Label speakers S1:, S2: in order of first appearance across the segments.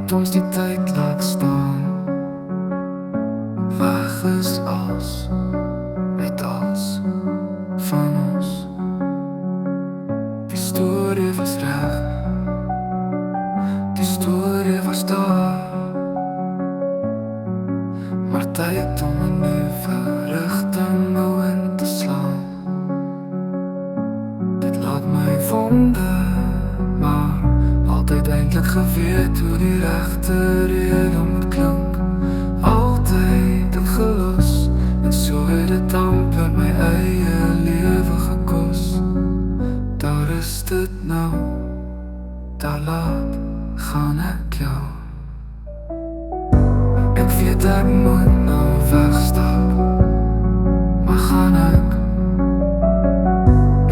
S1: het ons die tyd laat staan. Weg is als, net als van ons. Die storie was reg, die storie was daar, maar tyd om 'n nuwe rigting nou in te slaan. Dit laat my wonder, maar altyd eintlik geweet hoe die regte rede moet klink. Altyd het gelos, en so het dit amper my eie lewe gekos. Daar is dit nou, daar laat gaan ek jou. Ek weet ek moet nou wegstap, maar gaan ek?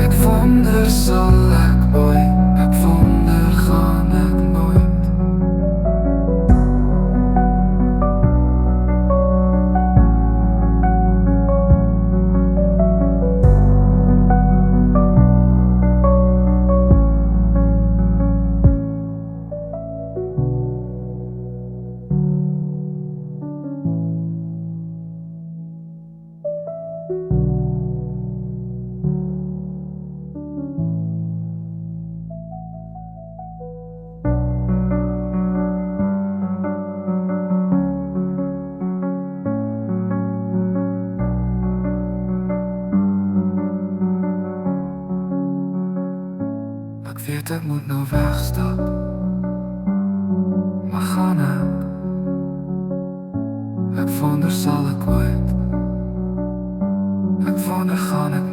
S1: Ek wonder sal ek ooit, ek wonder gaan ek nooit. Ek weet ek moet nou wegstap, maar gaan ek? Ek wonder sal ek ooit, ek wonder gaan ek